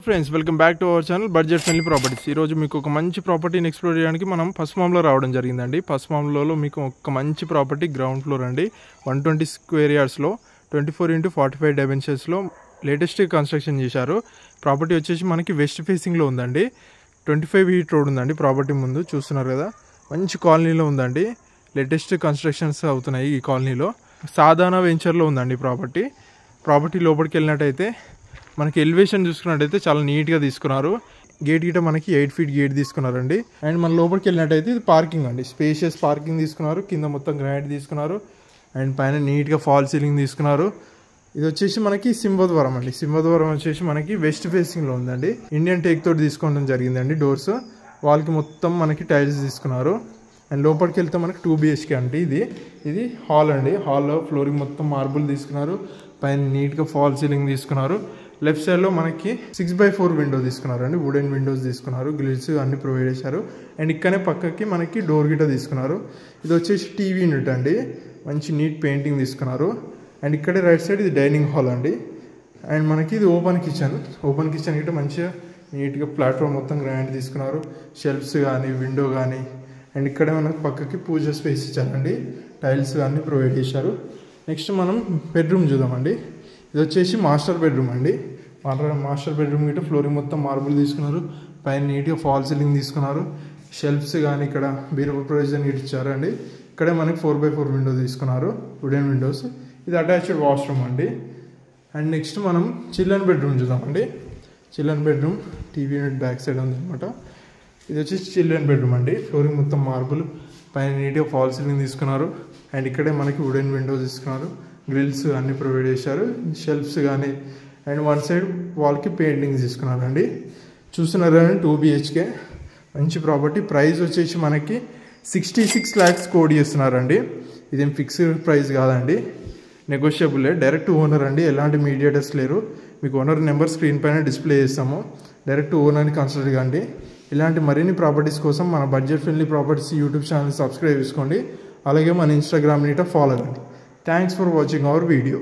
Friends welcome back to our channel budget friendly properties. ఈరోజు మీకు ఒక మంచి ప్రాపర్టీని ఎక్స్ప్లోర్ చేయడానికి మనం పసుమాంలో రావడం జరిగిందండి. పసుమాంలో మీకు ఒక మంచి ప్రాపర్టీ గ్రౌండ్ ఫ్లోర్ అండి, 120 స్క్వేర్ యార్డ్స్లో 24x45 డైమెన్షన్స్లో లేటెస్ట్ కన్స్ట్రక్షన్ చేశారు. ప్రాపర్టీ వచ్చేసి మనకి వెస్ట్ ఫేసింగ్లో ఉందండి. 25 ఫీట్ రోడ్ ఉందండి ప్రాపర్టీ ముందు, చూస్తున్నారు కదా. మంచి కాలనీలో ఉందండి, లేటెస్ట్ కన్స్ట్రక్షన్స్ అవుతున్నాయి ఈ కాలనీలో. సాధారణ వెంచర్లో ఉందండి ప్రాపర్టీ లోపలికి వెళ్ళినట్టయితే మనకి ఎలివేషన్ చూసుకున్నట్టయితే చాలా నీట్గా తీసుకున్నారు. గేట్ గిట మనకి 8 ఫీట్ గేట్ తీసుకున్నారండి. అండ్ మన లోపలికి వెళ్ళినట్టయితే ఇది పార్కింగ్ అండి, స్పేషియస్ పార్కింగ్ తీసుకున్నారు. కింద మొత్తం గ్రానైట్ తీసుకున్నారు అండ్ పైన నీట్గా ఫాల్ సీలింగ్ తీసుకున్నారు. ఇది వచ్చేసి మనకి సింహద్వారం అండి. సింహద్వారం వచ్చేసి మనకి వెస్ట్ ఫేసింగ్లో ఉందండి. ఇండియన్ టేక్ తోటి తీసుకోవడం జరిగిందండి. డోర్స్ వాళ్ళకి మొత్తం మనకి టైల్స్ తీసుకున్నారు. అండ్ లోపలికి వెళ్తే మనకి 2 BHK అండి. ఇది హాల్ అండి. హాల్లో ఫ్లోరింగ్ మొత్తం మార్బుల్ తీసుకున్నారు. పైన నీట్గా ఫాల్ సీలింగ్ తీసుకున్నారు. లెఫ్ట్ సైడ్లో మనకి 6x4 విండో తీసుకున్నారు అండి. వుడెన్ విండోస్ తీసుకున్నారు, గ్రిల్స్ అన్ని ప్రొవైడ్ చేశారు. అండ్ ఇక్కడనే పక్కకి మనకి డోర్ గిట తీసుకున్నారు. ఇది వచ్చేసి టీవీ యూనిట్ అండి, మంచి నీట్ పెయింటింగ్ తీసుకున్నారు. అండ్ ఇక్కడే రైట్ సైడ్ ఇది డైనింగ్ హాల్ అండి. అండ్ మనకి ఇది ఓపెన్ కిచెన్ గిట మంచిగా నీట్గా ప్లాట్ఫామ్ మొత్తం గ్రాండ్ తీసుకున్నారు. షెల్ఫ్స్ కానీ విండో కానీ. అండ్ ఇక్కడే మనకు పక్కకి పూజ స్పేస్ ఇచ్చారండి, టైల్స్ అన్నీ ప్రొవైడ్ చేశారు. నెక్స్ట్ మనం బెడ్రూమ్ చూద్దామండి. ఇది వచ్చేసి మాస్టర్ బెడ్రూమ్ అండి. మాస్టర్ బెడ్రూమ్ గిట్ట ఫ్లోరింగ్ మొత్తం మార్బుల్ తీసుకున్నారు. పైన నీట్గా ఫాల్ సీలింగ్ తీసుకున్నారు. షెల్ఫ్స్ కానీ ఇక్కడ బీరువా ప్రొవిజన్ గిట్ట ఇచ్చారండి. ఇక్కడే మనకి 4x4 విండో తీసుకున్నారు, వుడెన్ విండోస్. ఇది అటాచ్డ్ వాష్రూమ్ అండి. అండ్ నెక్స్ట్ మనం చిల్డ్రన్ బెడ్రూమ్ చూద్దామండి. Children bedroom TV unit back side ఉందన్నమాట. ఇది వచ్చేసి చిల్డ్రన్ బెడ్రూమ్ అండి. ఫ్లోరింగ్ మొత్తం మార్బుల్, పైన నీట్గా ఫాల్ సీలింగ్ తీసుకున్నారు. అండ్ ఇక్కడే మనకి వుడెన్ విండోస్ తీసుకున్నారు, గ్రిల్స్ అన్నీ ప్రొవైడ్ చేశారు, షెల్ఫ్స్ కానీ. అండ్ వన్ సైడ్ వాల్కి పెయింటింగ్స్ తీసుకున్నారండి. చూస్తున్నారు కానీ 2 BHK మంచి ప్రాపర్టీ. ప్రైస్ వచ్చేసి మనకి 66 lakhs కోడ్ చేస్తున్నారండి. ఇదేం ఫిక్స్డ్ ప్రైస్ కాదండి, నెగోషియబుల్. డైరెక్ట్ ఓనర్ అండి, ఎలాంటి మీడియేటర్స్ లేరు. మీకు ఓనర్ నెంబర్ స్క్రీన్ పైన డిస్ప్లే చేస్తాము. డైరెక్ట్ ఓనర్ని కన్సిడర్ కండి. ఇలాంటి మరిన్ని ప్రాపర్టీస్ కోసం మన budget friendly properties YouTube channel subscribe చేసుకోండి. అలాగే మన ఇన్స్టాగ్రామ్ని ఫాలో అవ్వండి. Thanks for watching our video.